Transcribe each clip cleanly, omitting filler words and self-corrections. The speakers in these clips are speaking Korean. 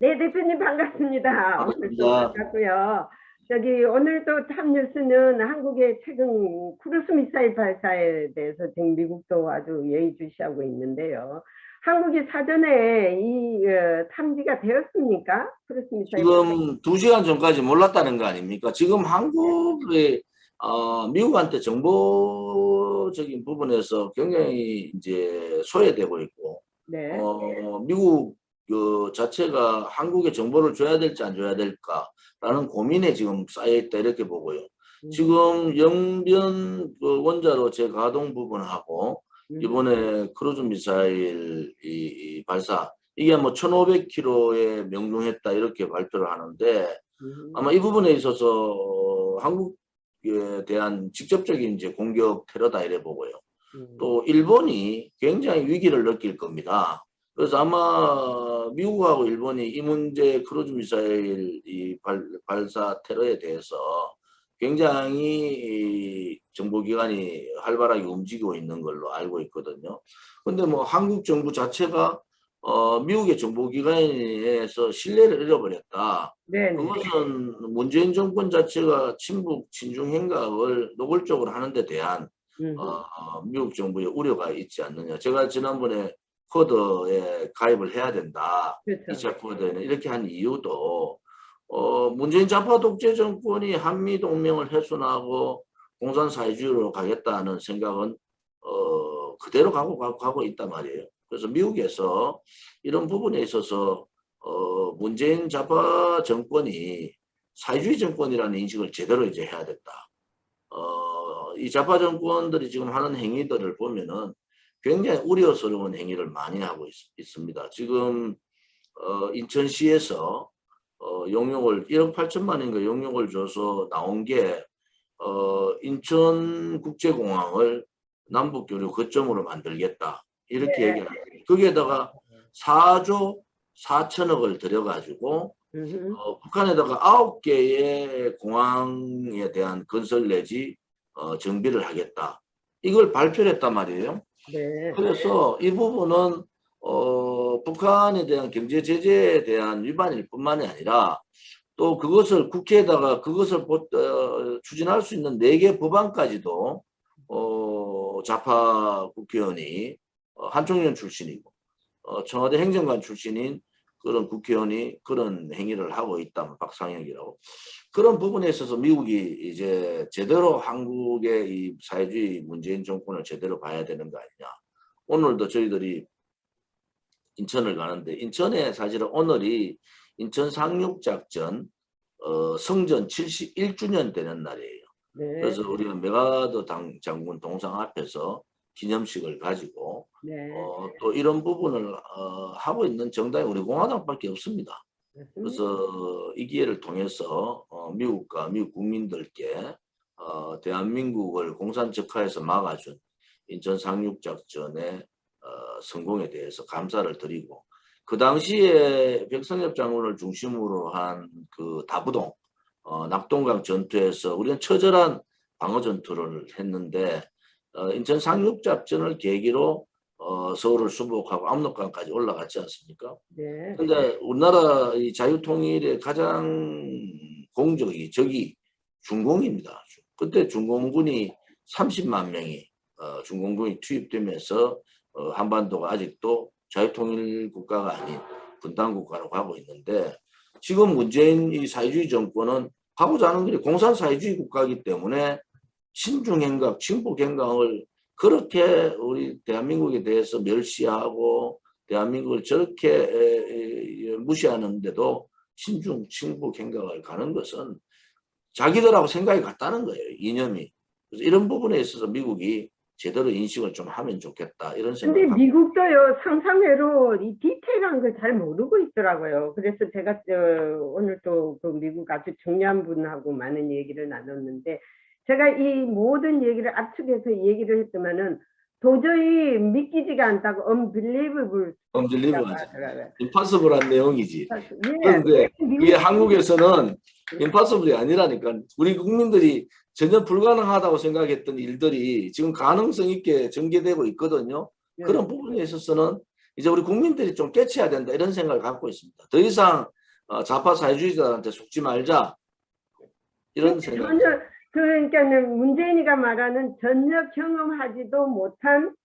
네, 대표님 반갑습니다. 오늘도 반갑습니다. 반갑고요. 저기 오늘도 참 뉴스는 한국의 최근 크루즈 미사일 발사에 대해서 지금 미국도 아주 예의주시하고 있는데요. 한국이 사전에 탐지가 되었습니까? 크루즈 미사일 발사. 지금 2시간 전까지 몰랐다는 거 아닙니까? 지금 한국의 미국한테 정보적인 부분에서 굉장히 이제 소외되고 있고, 네. 미국 그 자체가 한국에 정보를 줘야 될지 안 줘야 될까라는 고민에 지금 쌓여 있다 이렇게 보고요. 음, 지금 영변 그 원자로 재가동 부분하고 음, 이번에 크루즈 미사일 이 발사 이게 뭐 1,500km에 명중했다 이렇게 발표를 하는데 음, 아마 이 부분에 있어서 한국에 대한 직접적인 이제 공격 테러다 이래 보고요. 음, 또 일본이 굉장히 위기를 느낄 겁니다. 그래서 아마 미국하고 일본이 이 문제 크루즈 미사일 이 발사 테러에 대해서 굉장히 정보기관이 활발하게 움직이고 있는 걸로 알고 있거든요. 근데 뭐 한국 정부 자체가 미국의 정보기관에서 신뢰를 잃어버렸다. 네네. 그것은 문재인 정권 자체가 친북 친중 행각을 노골적으로 하는 데 대한 음, 미국 정부의 우려가 있지 않느냐. 제가 지난번에 쿼드에 가입을 해야 된다. 그렇죠. 2차 쿼드에는 이렇게 한 이유도 문재인 좌파 독재 정권이 한미 동맹을 훼손하고 공산 사회주의로 가겠다는 생각은 그대로 가고 있단 말이에요. 그래서 미국에서 이런 부분에 있어서 문재인 좌파 정권이 사회주의 정권이라는 인식을 제대로 이제 해야 됐다. 이 좌파 정권들이 지금 하는 행위들을 보면은 굉장히 우려스러운 행위를 많이 하고 있습니다. 지금 인천시에서 용역을 1억 8천만 원인가 용역을 줘서 나온 게 인천국제공항을 남북교류 거점으로 만들겠다 이렇게 네. 얘기하는 거예요. 거기에다가 4조 4천억을 들여가지고 북한에다가 9개의 공항에 대한 건설 내지 정비를 하겠다. 이걸 발표를 했단 말이에요. 네. 그래서 이 부분은 북한에 대한 경제 제재에 대한 위반일 뿐만이 아니라 또 그것을 국회에다가 그것을 추진할 수 있는 4개 법안까지도 좌파 국회의원이 한총련 출신이고 청와대 행정관 출신인 그런 국회의원이 그런 행위를 하고 있다면 박상혁이라고 그런 부분에 있어서 미국이 이제 제대로 한국의 이 사회주의 문재인 정권을 제대로 봐야 되는 거 아니냐. 오늘도 저희들이 인천을 가는데 인천에 사실은 오늘이 인천 상륙작전 성전 71주년 되는 날이에요. 네. 그래서 우리가 메가더 장군 동상 앞에서 기념식을 가지고 네. 또 이런 부분을 하고 있는 정당이 우리 공화당밖에 없습니다. 맞습니다. 그래서 이 기회를 통해서 미국과 미국 국민들께 대한민국을 공산적화에서 막아준 인천 상륙작전의 성공에 대해서 감사를 드리고 그 당시에 백성엽 장군을 중심으로 한 그 다부동 낙동강 전투에서 우리는 처절한 방어 전투를 했는데 인천 상륙작전을 계기로 서울을 수복하고 압록강까지 올라갔지 않습니까? 네. 근데 우리나라 이 자유통일의 가장 공적이 적이 중공입니다. 그때 중공군이 30만 명이 중공군이 투입되면서 한반도가 아직도 자유통일 국가가 아닌 분단 국가로 가고 있는데 지금 문재인 이 사회주의 정권은 가고자 하는 길이 공산 사회주의 국가이기 때문에 신중행각, 친북행각을 그렇게 우리 대한민국에 대해서 멸시하고 대한민국을 저렇게 무시하는데도 신중, 친북 행각을 가는 것은 자기들하고 생각이 같다는 거예요. 이념이. 그래서 이런 부분에 있어서 미국이 제대로 인식을 좀 하면 좋겠다. 이런 근데 생각을 갖고. 미국도요, 상상외로 이 디테일한 걸 잘 모르고 있더라고요. 그래서 제가 오늘 또 그 미국 아주 중요한 분하고 많은 얘기를 나눴는데, 제가 이 모든 얘기를 압축해서 얘기를 했더만은 도저히 믿기지가 않다고 unbelievable 엄질리고 이라고 하지. 하더라고요. 임파서블한 내용이지. 예, 그런데 그게 미국 한국에서는 임파서블이 아니라니까 우리 국민들이 전혀 불가능하다고 생각했던 일들이 지금 가능성 있게 전개되고 있거든요. 예, 그런 부분에 있어서는 이제 우리 국민들이 좀 깨쳐야 된다 이런 생각을 갖고 있습니다. 더 이상 좌파 사회주의자한테 속지 말자 이런 생각. 전혀 그러니까는 문재인이가 말하는 전혀 경험하지도 못한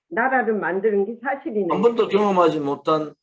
나라를 만드는 게 사실이네. 한 번도 경험하지 못한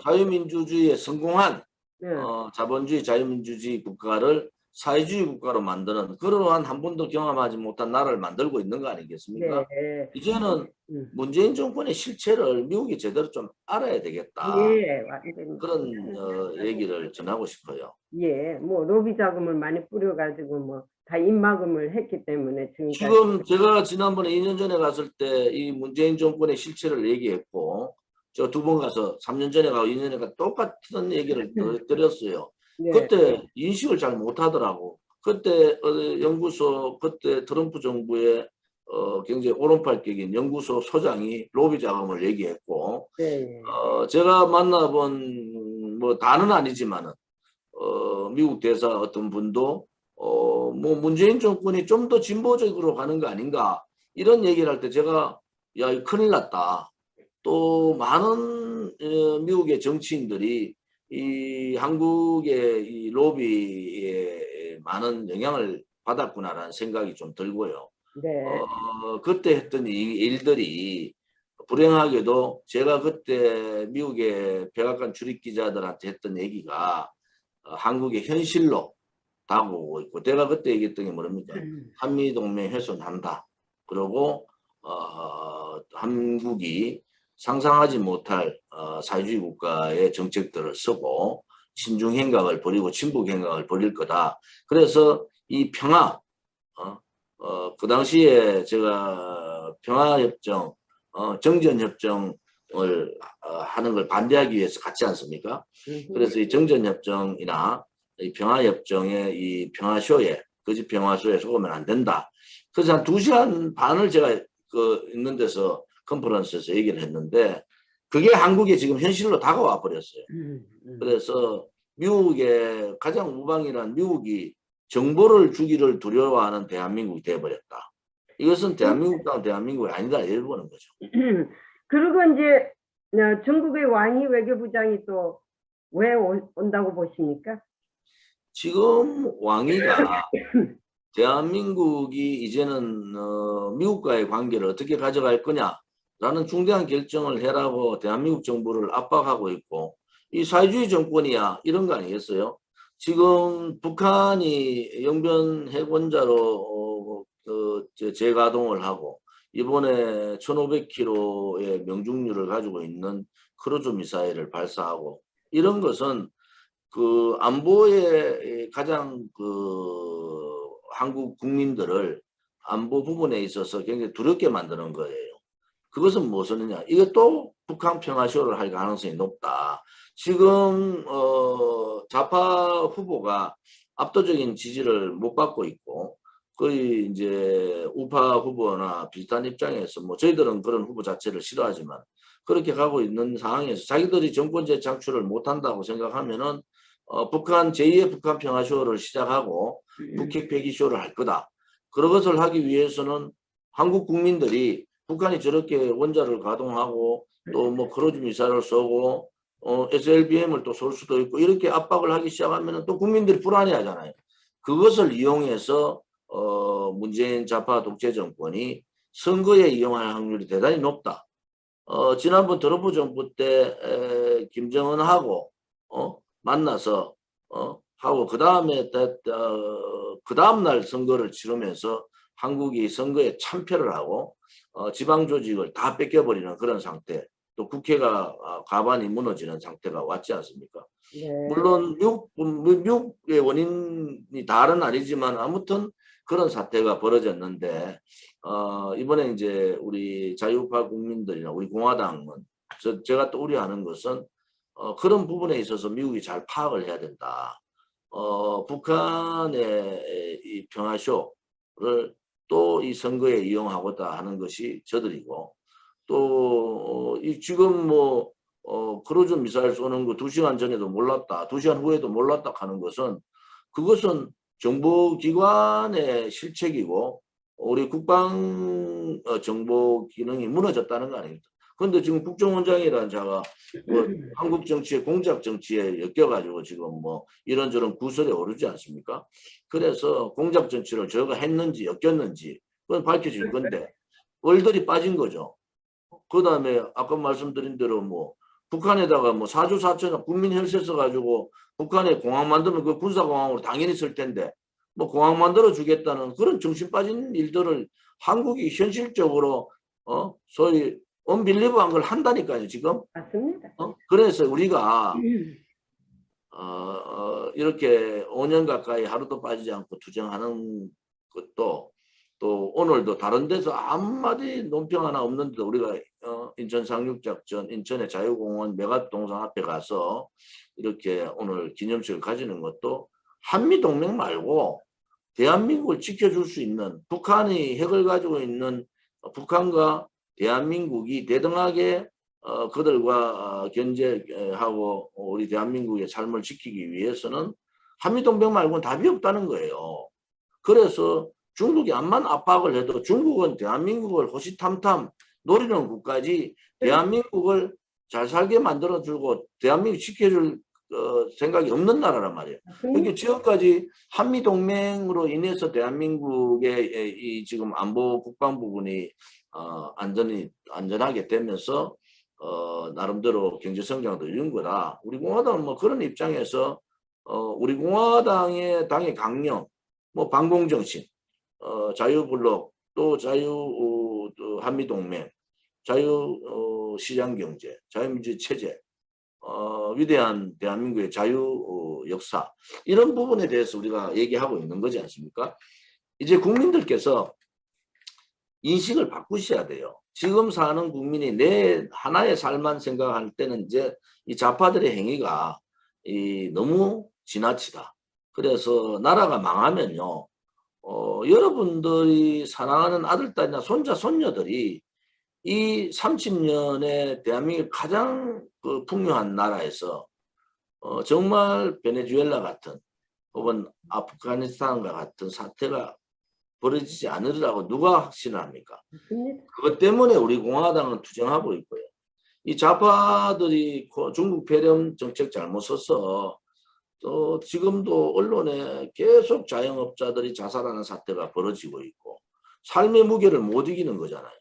자유민주주의에 성공한 네. 자본주의 자유민주주의 국가를 사회주의 국가로 만드는 그러한 한 번도 경험하지 못한 나라를 만들고 있는 거 아니겠습니까? 네. 이제는 문재인 정권의 실체를 미국이 제대로 좀 알아야 되겠다. 예, 완전히. 그런 얘기를 전하고 싶어요. 예, 뭐 로비 자금을 많이 뿌려가지고 뭐 다 입막음을 했기 때문에 지금 제가 지난번에 2년 전에 갔을 때 이 문재인 정권의 실체를 얘기했고 저 두 번 가서 3년 전에 가고 2년 전에 가서 똑같은 얘기를 드렸어요. 네. 그때 인식을 잘 못하더라고. 그때 연구소 그때 트럼프 정부의 굉장히 오른팔격인 연구소 소장이 로비 자금을 얘기했고 네. 제가 만나본 뭐 다는 아니지만은 미국 대사 어떤 분도 뭐 문재인 정권이 좀 더 진보적으로 가는 거 아닌가 이런 얘기를 할 때 제가 야 이거 큰일 났다. 또 많은 미국의 정치인들이 이 한국의 이 로비에 많은 영향을 받았구나라는 생각이 좀 들고요. 네. 그때 했던 일들이 불행하게도 제가 그때 미국의 백악관 출입 기자들한테 했던 얘기가 한국의 현실로 다가오고 있고 내가 그때 얘기했던 게 뭐랍니까? 한미동맹 훼손한다. 그리고 한국이 상상하지 못할 사회주의 국가의 정책들을 쓰고 신중 행각을 벌이고 진보 행각을 벌일 거다. 그래서 이 평화 그 당시에 제가 평화협정 정전협정을 하는 걸 반대하기 위해서 갔지 않습니까? 그래서 이 정전협정이나 이 평화협정의 이 평화쇼에 거짓 평화쇼에 속으면 안 된다. 그래서 한 2시간 반을 제가 있는 데서 컨퍼런스에서 얘기를 했는데 그게 한국에 지금 현실로 다가와 버렸어요. 그래서 미국의 가장 우방이란 미국이 정보를 주기를 두려워하는 대한민국이 되어버렸다. 이것은 대한민국다운 대한민국이 아니다 이렇게 보는 거죠. 그리고 이제 중국의 왕이 외교부장이 또 왜 온다고 보십니까? 지금 왕이가 대한민국이 이제는 미국과의 관계를 어떻게 가져갈 거냐라는 중대한 결정을 해라고 대한민국 정부를 압박하고 있고 이 사회주의 정권이야 이런 거 아니겠어요? 지금 북한이 영변 핵원자로 재가동을 하고 이번에 1500km의 명중률을 가지고 있는 크루즈 미사일을 발사하고 이런 것은 그 안보의 가장 한국 국민들을 안보 부분에 있어서 굉장히 두렵게 만드는 거예요. 그것은 무엇이냐? 이게 또 북한 평화쇼를 할 가능성이 높다. 지금 좌파 후보가 압도적인 지지를 못 받고 있고 거의 이제 우파 후보나 비슷한 입장에서 뭐 저희들은 그런 후보 자체를 싫어하지만 그렇게 가고 있는 상황에서 자기들이 정권제 창출을 못한다고 생각하면은 북한 제2의 북한 평화쇼를 시작하고 북핵 폐기쇼를 할 거다. 그런 것을 하기 위해서는 한국 국민들이 북한이 저렇게 원자를 가동하고 또 뭐 크루즈 미사일을 쏘고 SLBM을 또 쏠 수도 있고 이렇게 압박을 하기 시작하면 또 국민들이 불안해하잖아요. 그것을 이용해서 문재인 좌파 독재 정권이 선거에 이용할 확률이 대단히 높다. 지난번 트럼프 정부 때 김정은하고 만나서 하고 그 다음 날 선거를 치르면서 한국이 선거에 참패를 하고 지방 조직을 다 뺏겨버리는 그런 상태, 또 국회가 가반이 무너지는 상태가 왔지 않습니까? 네. 물론 미국의 원인이 다는 아니지만 아무튼 그런 사태가 벌어졌는데 이번에 이제 우리 자유파 국민들이나 우리 공화당은 제가 또 우려하는 것은 그런 부분에 있어서 미국이 잘 파악을 해야 된다. 북한의 이 평화쇼를 또 이 선거에 이용하고자 하는 것이 저들이고 또 지금 뭐 크루즈 미사일 쏘는 거 2시간 전에도 몰랐다, 2시간 후에도 몰랐다 하는 것은 그것은 정보기관의 실책이고 우리 국방 정보 기능이 무너졌다는 거 아닙니까? 근데 지금 국정원장이라는 자가 뭐 한국 정치의 공작 정치에 엮여가지고 지금 뭐 이런저런 구설에 오르지 않습니까? 그래서 공작 정치를 저가 했는지 엮였는지 그건 밝혀질 건데 얼들이 빠진 거죠. 그 다음에 아까 말씀드린 대로 뭐 북한에다가 뭐 사주사천억 국민 혈세 써가지고 북한에 공항 만들면 그 군사공항으로 당연히 쓸 텐데 뭐 공항 만들어 주겠다는 그런 정신 빠진 일들을 한국이 현실적으로 소위 언빌리브한 걸 한다니까요 지금. 맞습니다. 그래서 우리가 이렇게 5년 가까이 하루도 빠지지 않고 투쟁하는 것도 또 오늘도 다른 데서 한마디 논평 하나 없는데도 우리가 인천 상륙작전, 인천의 자유공원 메가동산 앞에 가서 이렇게 오늘 기념식을 가지는 것도 한미동맹 말고 대한민국을 지켜줄 수 있는 북한이 핵을 가지고 있는 북한과 대한민국이 대등하게 그들과 견제하고 우리 대한민국의 삶을 지키기 위해서는 한미동맹 말고는 답이 없다는 거예요. 그래서 중국이 암만 압박을 해도 중국은 대한민국을 호시탐탐 노리는 국가지 대한민국을 잘 살게 만들어주고 대한민국 지켜줄 생각이 없는 나라란 말이에요. 그러니까 지금까지 한미동맹으로 인해서 대한민국의 이 지금 안보 국방 부분이 안전하게 되면서 나름대로 경제 성장도 이룬 거다. 우리 공화당은 뭐 그런 입장에서 우리 공화당의 당의 강령, 뭐 반공정신, 자유블록, 또 또 한미동맹, 자유시장경제, 자유민주 체제, 위대한 대한민국의 자유 역사 이런 부분에 대해서 우리가 얘기하고 있는 거지 않습니까? 이제 국민들께서 인식을 바꾸셔야 돼요. 지금 사는 국민이 내 하나의 삶만 생각할 때는 이제 이 좌파들의 행위가 너무 지나치다. 그래서 나라가 망하면요. 여러분들이 사랑하는 아들, 딸이나 손자, 손녀들이 이 30년의 대한민국 가장 풍요한 나라에서 정말 베네수엘라 같은 혹은 아프가니스탄과 같은 사태가 벌어지지 않으리라고 누가 확신을 합니까? 그것 때문에 우리 공화당은 투쟁하고 있고요. 이 좌파들이 중국 폐렴 정책 잘못 써서 또 지금도 언론에 계속 자영업자들이 자살하는 사태가 벌어지고 있고 삶의 무게를 못 이기는 거잖아요.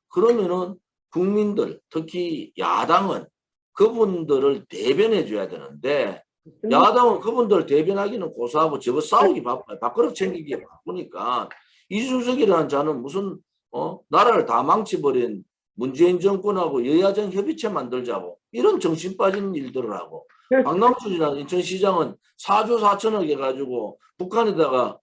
그러면은 국민들 특히 야당은 그분들을 대변해 줘야 되는데 야당은 그분들 대변하기는 고사하고 저거 싸우기 바빠요. 밥그릇 챙기기에 바쁘니까 이준석이라는 자는 무슨 나라를 다 망치버린 문재인 정권하고 여야정 협의체 만들자고 이런 정신 빠진 일들을 하고 박남준이라는 인천시장은 4조 4천억 해가지고 북한에다가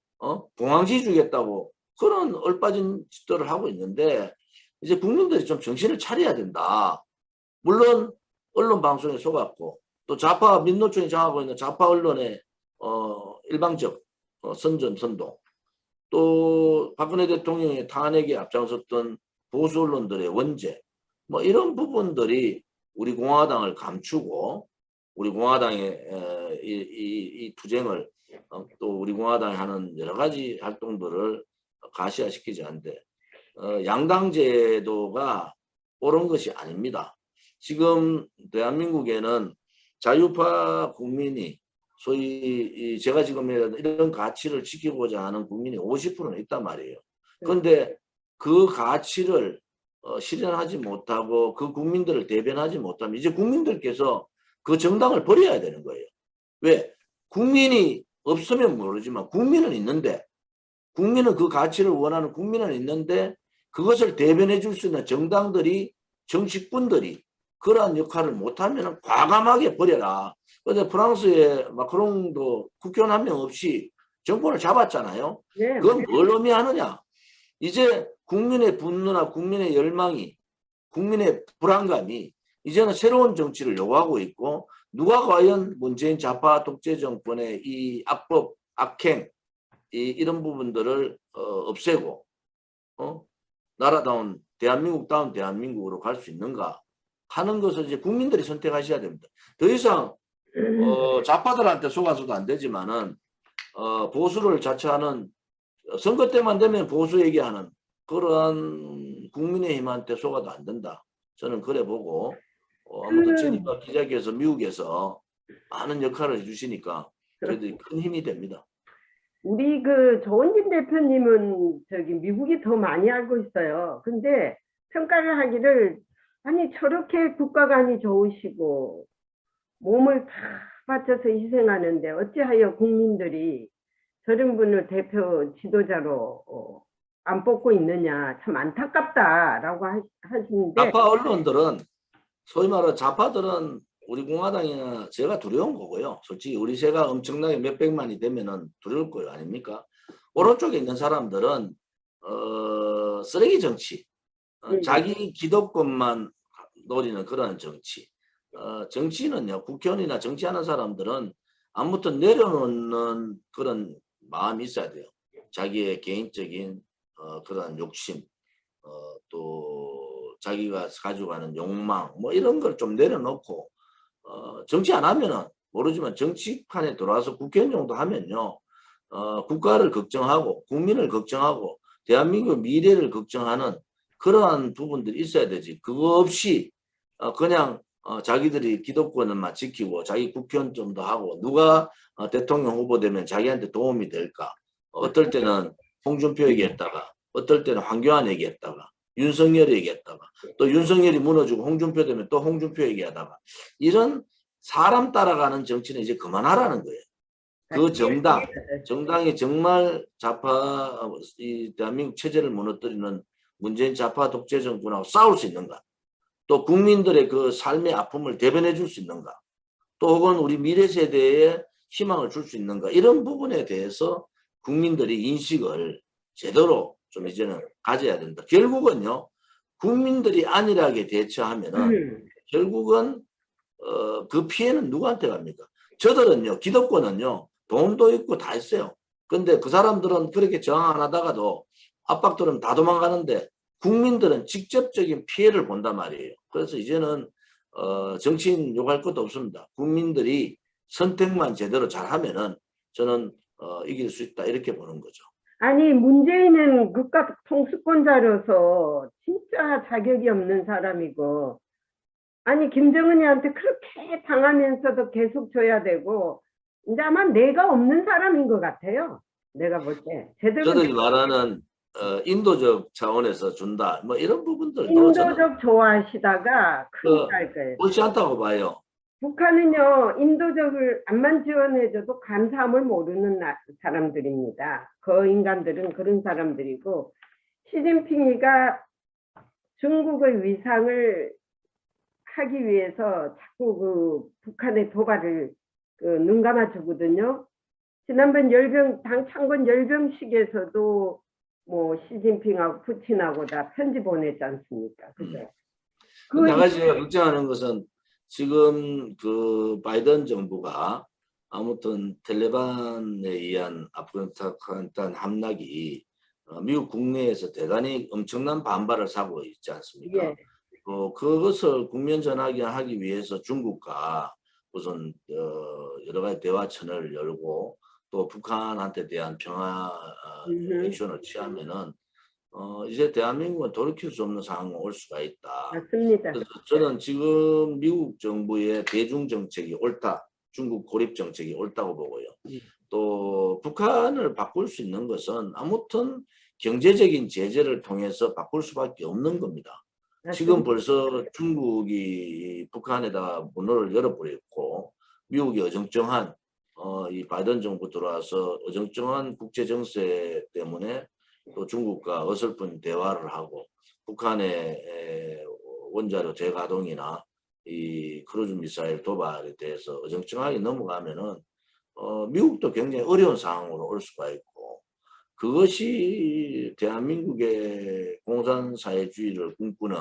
공항지 주겠다고 그런 얼빠진 짓들을 하고 있는데 이제 국민들이 좀 정신을 차려야 된다. 물론 언론 방송에 속았고 또 좌파 민노총이 장하고 있는 좌파 언론의 일방적 선전 선동 또 박근혜 대통령의 탄핵에 앞장섰던 보수 언론들의 원죄 뭐 이런 부분들이 우리 공화당을 감추고 우리 공화당의 이 투쟁을 또 우리 공화당이 하는 여러 가지 활동들을 가시화시키지 않는데 양당 제도가 옳은 것이 아닙니다. 지금 대한민국에는 자유파 국민이 소위 제가 지금 이런 가치를 지키고자 하는 국민이 50%는 있단 말이에요. 그런데 그 가치를 실현하지 못하고 그 국민들을 대변하지 못하면 이제 국민들께서 그 정당을 버려야 되는 거예요. 왜? 국민이 없으면 모르지만 국민은 있는데 국민은 그 가치를 원하는 국민은 있는데 그것을 대변해 줄 수 있는 정당들이 정치꾼들이 그러한 역할을 못하면 과감하게 버려라. 그런데 프랑스의 마크롱도 국회의원 한 명 없이 정권을 잡았잖아요. 그건 뭘 의미하느냐. 이제 국민의 분노나 국민의 열망이 국민의 불안감이 이제는 새로운 정치를 요구하고 있고 누가 과연 문재인 좌파 독재 정권의 이 악법, 악행 이런 부분들을 없애고 나라다운 대한민국다운 대한민국으로 갈 수 있는가 하는 것을 이제 국민들이 선택하셔야 됩니다. 더 이상 좌파들한테 속아서도 안 되지만은 보수를 자처하는 선거 때만 되면 보수 얘기하는 그러한 국민의힘한테 속아도 안 된다. 저는 그래 보고 아무튼 그, 제니파 기자께서 미국에서 많은 역할을 해주시니까 저희들이 큰 힘이 됩니다. 우리 그 조원진 대표님은 저기 미국이 더 많이 알고 있어요. 근데 평가를 하기를 아니 저렇게 국가관이 좋으시고 몸을 다 바쳐서 희생하는데 어찌하여 국민들이 저런 분을 대표 지도자로 안 뽑고 있느냐 참 안타깝다라고 하시는데 좌파 언론들은 소위 말하는 좌파들은 우리 공화당이나 제가 두려운 거고요. 솔직히 우리 세가 엄청나게 몇백만이 되면은 두려울 거예요. 아닙니까? 오른쪽에 있는 사람들은 쓰레기 정치, 자기 기득권만 노리는 그런 정치. 정치는요, 국회의원이나 정치하는 사람들은 아무튼 내려놓는 그런 마음이 있어야 돼요. 자기의 개인적인 그런 욕심, 또 자기가 가져가는 욕망, 뭐 이런 걸 좀 내려놓고 정치 안 하면은 모르지만 정치판에 들어와서 국회의원 정도 하면요, 국가를 걱정하고 국민을 걱정하고 대한민국 미래를 걱정하는 그러한 부분들이 있어야 되지. 그거 없이 그냥 자기들이 기득권을만 지키고 자기 국회의원 좀 더 하고 누가 대통령 후보 되면 자기한테 도움이 될까? 어떨 때는 홍준표 얘기했다가 어떨 때는 황교안 얘기했다가 윤석열 얘기했다가 또 윤석열이 무너지고 홍준표 되면 또 홍준표 얘기하다가 이런 사람 따라가는 정치는 이제 그만하라는 거예요. 그 정당이 정말 좌파 이 대한민국 체제를 무너뜨리는 문재인 좌파 독재 정권하고 싸울 수 있는가? 또 국민들의 그 삶의 아픔을 대변해 줄 수 있는가? 또 혹은 우리 미래 세대에 희망을 줄 수 있는가? 이런 부분에 대해서 국민들이 인식을 제대로 좀 이제는 가져야 된다. 결국은요, 국민들이 안일하게 대처하면은 결국은 그 피해는 누구한테 갑니까? 저들은요, 기득권은요, 돈도 있고 다 있어요. 근데 그 사람들은 그렇게 저항 안 하다가도 압박 들으면 다 도망가는데 국민들은 직접적인 피해를 본단 말이에요. 그래서 이제는 정치인 욕할 것도 없습니다. 국민들이 선택만 제대로 잘하면은 저는 이길 수 있다 이렇게 보는 거죠. 아니 문재인은 국가 통수권자로서 진짜 자격이 없는 사람이고 아니 김정은이한테 그렇게 당하면서도 계속 줘야 되고 이제 아마 내가 없는 사람인 것 같아요. 내가 볼 때 제대로 저들이 말하는 인도적 차원에서 준다 뭐 이런 부분들도 저는 인도적 좋아하시다가 큰일 날 거예요. 옳지 않다고 봐요. 북한은요 인도적을 암만 지원해줘도 감사함을 모르는 사람들입니다. 그 인간들은 그런 사람들이고 시진핑이가 중국의 위상을 하기 위해서 자꾸 그 북한의 도발을 눈 감아주거든요. 지난번 당 창건 열병식에서도 뭐 시진핑하고 푸틴하고 다 편지 보냈지 않습니까? 그죠? 그 한 가지 제가 걱정하는 것은 지금 그 바이든 정부가 아무튼 텔레반에 의한 아프가니스탄 함락이 미국 국내에서 대단히 엄청난 반발을 사고 있지 않습니까? 예. 그것을 국면 전환하기 위해서 중국과 우선 여러 가지 대화천을 열고 또 북한한테 대한 평화 액션을 취하면은 이제 대한민국은 돌이킬 수 없는 상황이 올 수가 있다. 맞습니다. 그래서 저는 지금 미국 정부의 대중 정책이 옳다. 중국 고립 정책이 옳다고 보고요. 또 북한을 바꿀 수 있는 것은 아무튼 경제적인 제재를 통해서 바꿀 수밖에 없는 겁니다. 지금 벌써 중국이 북한에다 문을 열어버렸고 미국이 어정쩡한 이 바이든 정부 들어와서 어정쩡한 국제 정세 때문에 또 중국과 어설픈 대화를 하고 북한의 원자로 재가동이나 이 크루즈 미사일 도발에 대해서 어정쩡하게 넘어가면은 미국도 굉장히 어려운 상황으로 올 수가 있고 그것이 대한민국의 공산사회주의를 꿈꾸는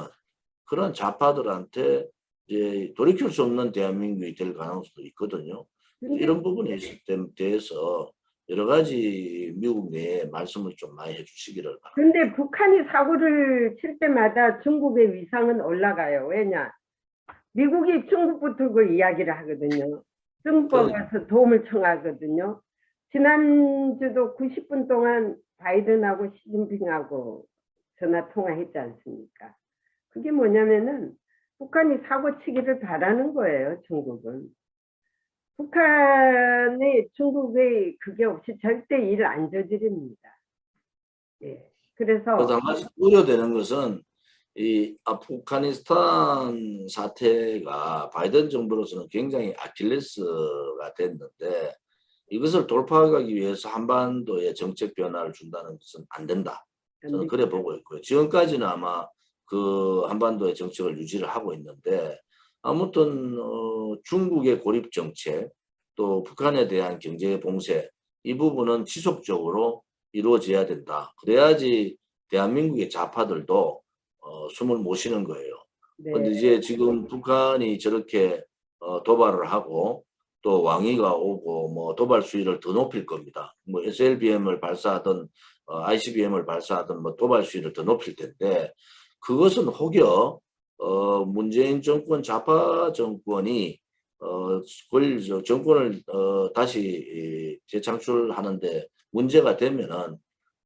그런 좌파들한테 이제 돌이킬 수 없는 대한민국이 될 가능성도 있거든요. 이런 부분에 대해서 여러 가지 미국 내에 말씀을 좀 많이 해주시기를 바랍니다. 근데 북한이 사고를 칠 때마다 중국의 위상은 올라가요. 왜냐? 미국이 중국부터 그 이야기를 하거든요. 중국과 가서 도움을 청하거든요. 지난주도 90분 동안 바이든하고 시진핑하고 전화 통화했지 않습니까? 그게 뭐냐면은 북한이 사고치기를 바라는 거예요, 중국은. 북한이 중국의 그게 없이 절대 일을 안 저지릅니다. 예. 그래서 그래서 한 가지 우려되는 것은 이 아프가니스탄 사태가 바이든 정부로서는 굉장히 아킬레스가 됐는데 이것을 돌파하기 위해서 한반도에 정책 변화를 준다는 것은 안 된다. 저는 그래 보고 있고요. 지금까지는 아마 그 한반도의 정책을 유지를 하고 있는데 아무튼 중국의 고립 정책 또 북한에 대한 경제 봉쇄 이 부분은 지속적으로 이루어져야 된다. 그래야지 대한민국의 좌파들도 숨을 못 쉬는 거예요. 그런데 네. 이제 지금 북한이 저렇게 도발을 하고 또 왕위가 오고 뭐 도발 수위를 더 높일 겁니다. 뭐 SLBM을 발사하든 ICBM을 발사하든 뭐 도발 수위를 더 높일 텐데 그것은 혹여 문재인 정권 좌파 정권이 정권을 다시 재창출하는데 문제가 되면은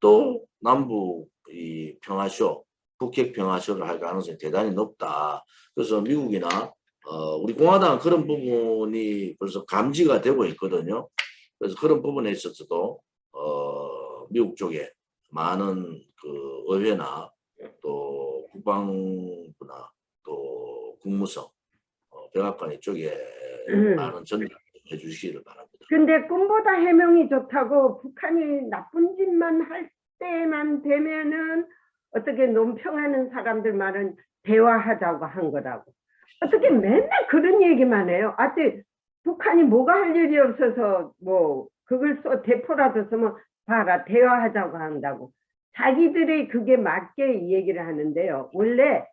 또 남북 이 평화쇼, 북핵 평화쇼를 할 가능성이 대단히 높다. 그래서 미국이나 우리 공화당은 그런 부분이 벌써 감지가 되고 있거든요. 그래서 그런 부분에 있어서도 미국 쪽에 많은 그 의회나 또 국방부나 또 국무성, 백악관 이쪽에 많은 전략을 해주시기를 바랍니다. 근데 꿈보다 해명이 좋다고 북한이 나쁜 짓만 할 때만 되면은 어떻게 논평하는 사람들 말은 대화하자고 한 거라고. 어떻게 맨날 그런 얘기만 해요. 아직 북한이 뭐가 할 일이 없어서 뭐 그걸 대포라도 쓰면 봐라 대화하자고 한다고. 자기들이 그게 맞게 이 얘기를 하는데요. 원래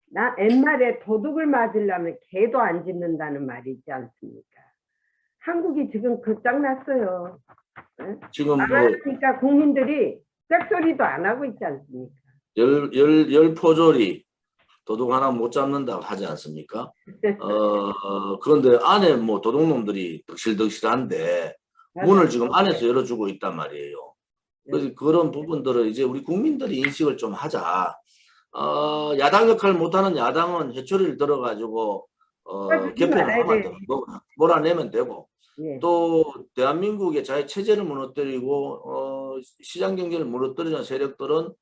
나 옛말에 도둑을 맞으려면 개도 안 짖는다는 말이 있지 않습니까? 한국이 지금 끝장났어요. 네? 지금 안 하니까 국민들이 짝소리도 안 하고 있지 않습니까? 열 포졸이 도둑 하나 못 잡는다고 하지 않습니까? 그런데 안에 뭐 도둑놈들이 덕실덕실한데 문을 지금 안에서 열어주고 있단 말이에요. 그래서 그런 부분들을 이제 우리 국민들이 인식을 좀 하자. 야당 역할 못하는 야당은 회초리를 들어가지고 개편을 하면 몰아내면 되고 예. 또 대한민국의 자유 체제를 무너뜨리고 시장 경제를 무너뜨리는 세력들은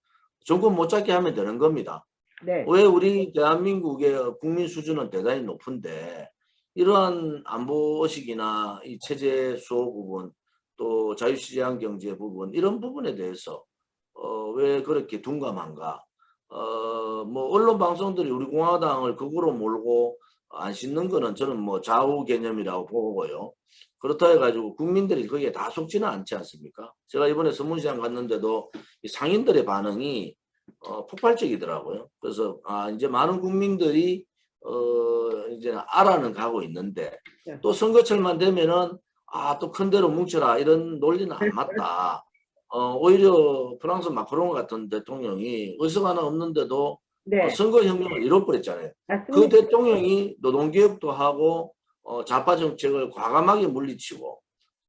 정권 못 잡게 하면 되는 겁니다. 네. 왜 우리 대한민국의 국민 수준은 대단히 높은데 이러한 안보 의식이나 이 체제 수호 부분 또 자유시장 경제 부분 이런 부분에 대해서 왜 그렇게 둔감한가? 뭐 언론 방송들이 우리 공화당을 극으로 몰고 안 씻는 거는 저는 뭐 좌우 개념이라고 보고요. 그렇다 해가지고 국민들이 거기에 다 속지는 않지 않습니까? 제가 이번에 선문시장 갔는데도 이 상인들의 반응이 폭발적이더라고요. 그래서 이제 많은 국민들이 이제 알아는 가고 있는데 또 선거철만 되면은 또 큰 데로 뭉쳐라 이런 논리는 안 맞다. 오히려 프랑스 마크롱 같은 대통령이 의석 하나 없는데도 네. 선거혁명을 이뤄버렸잖아요. 맞습니다. 그 대통령이 노동개혁도 하고 좌파 정책을 과감하게 물리치고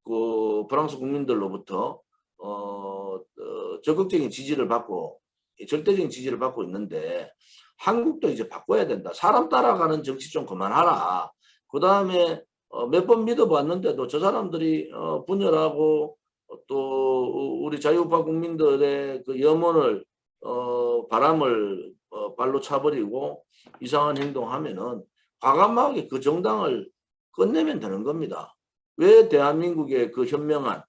그 프랑스 국민들로부터 적극적인 지지를 받고 절대적인 지지를 받고 있는데 한국도 이제 바꿔야 된다. 사람 따라가는 정치 좀 그만하라. 그 다음에 몇 번 믿어봤는데도 저 사람들이 분열하고 또 우리 자유우파 국민들의 그 염원을 바람을 발로 차버리고 이상한 행동하면은 과감하게 그 정당을 끝내면 되는 겁니다. 왜 대한민국의 그 현명한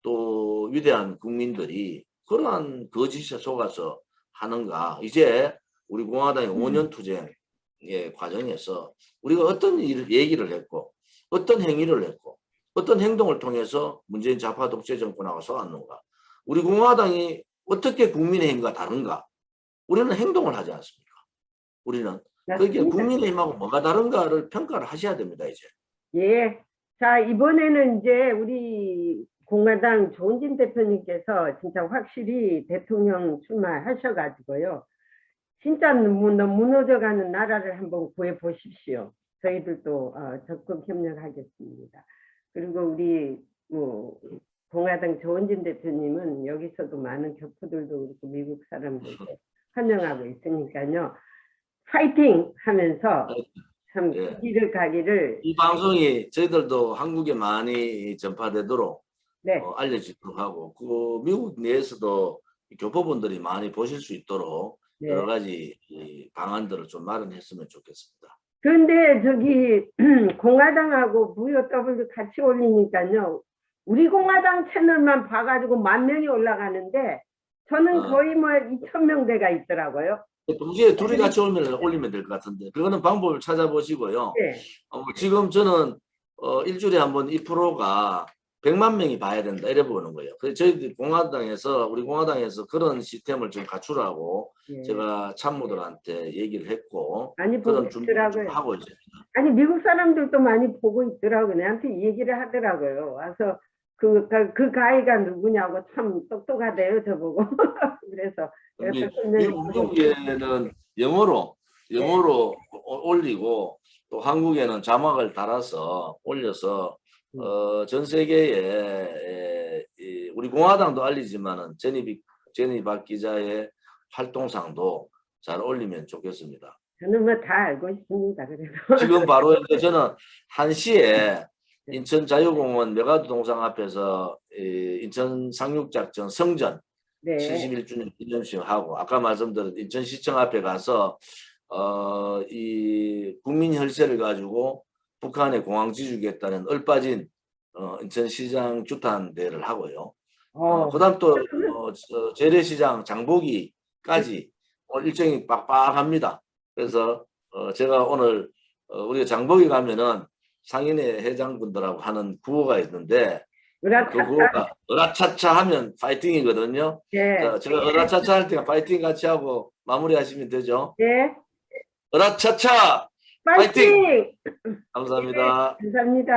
또 위대한 국민들이 그러한 거짓에 속아서 하는가. 이제 우리 공화당의 5년 투쟁의 과정에서 우리가 어떤 얘기를 했고 어떤 행위를 했고 어떤 행동을 통해서 문재인 좌파 독재 정권하고 싸웠는가. 우리 공화당이 어떻게 국민의힘과 다른가. 우리는 행동을 하지 않습니까? 우리는. 그러니까 국민의힘하고 뭐가 다른가를 평가를 하셔야 됩니다. 이제. 예. 자, 이번에는 이제 우리 공화당 조은진 대표님께서 진짜 확실히 대통령 출마하셔가지고요. 진짜 무너져가는 나라를 한번 구해 보십시오. 저희들도 적극 협력하겠습니다. 그리고 우리 뭐 공화당 조은진 대표님은 여기서도 많은 교포들도 그렇고 미국 사람들도 환영하고 있으니까요. 파이팅 하면서 참 예. 그 길을 가기를. 이 방송이 저희들도 한국에 많이 전파되도록 네, 알려지도록 하고, 그 미국 내에서도 이 교포분들이 많이 보실 수 있도록 여러 네. 가지 이 방안들을 좀 마련했으면 좋겠습니다. 그런데 저기 공화당하고 VOW 같이 올리니까요. 우리 공화당 채널만 봐가지고 10,000명이 올라가는데 저는 어. 거의 뭐 2,000명대가 있더라고요. 동시에 둘이 같이 올리면 될 것 같은데, 그거는 방법을 찾아보시고요. 네. 지금 저는 일주일에 한번 이 프로가 100만 명이 봐야 된다 이래 보는 거예요. 그래서 저희들 우리 공화당에서 그런 시스템을 좀 갖추라고 네. 제가 참모들한테 얘기를 했고, 많이 보고 그런 준비를 좀 있더라고요. 하고 있습니다. 아니 미국 사람들도 많이 보고 있더라고요. 내한테 이 얘기를 하더라고요. 와서 그 가이가 누구냐고 참 똑똑하대요 저보고. 그래서 미국에는 영어로 올리고, 또 한국에는 자막을 달아서 올려서 전 세계에 우리 공화당도 알리지만은 제니박 기자의 활동상도 잘 올리면 좋겠습니다. 저는 뭐 다 알고 있습니다. 그래서 지금 바로 저는 1시에 인천 자유공원 메가드 동상 앞에서 인천 상륙작전 성전 네. 71주년 기념식 하고, 아까 말씀드린 인천시청 앞에 가서 이 국민 혈세를 가지고 북한에 공항 지주겠다는 얼빠진 인천시장 규탄대를 하고요. 그다음 또 재래시장 장보기까지 일정이 빡빡합니다. 그래서 제가 오늘 우리가 장보기 가면은 상인회 회장분들하고 하는 구호가 있는데, 그 구호가 으라차차 하면 파이팅이거든요. 네. 자, 제가 으라차차 할 때 파이팅 같이 하고 마무리하시면 되죠. 네. 으라차차 파이팅! 감사합니다. 네, 감사합니다.